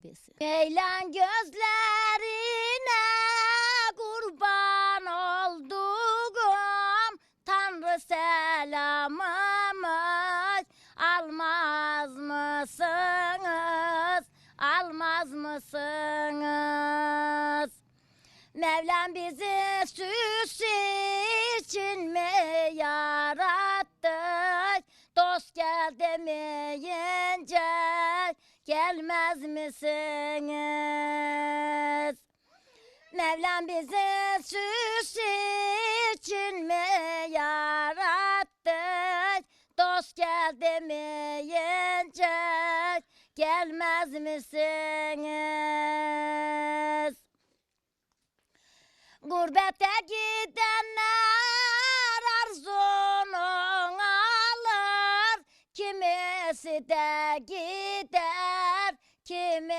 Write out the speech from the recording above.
Ceylan gözlerine kurban olduğum Tanrı selamımız almaz mısınız? Almaz mısınız? Mevlam bizi süs için mi yarattı? Dost gel demeyince gelmez misiniz? Mevlam bizi süs için mi yarattı? Dost gel demeyince gelmez misiniz? Gurbete gidenler arzunu alır, kimisi de gider, kimi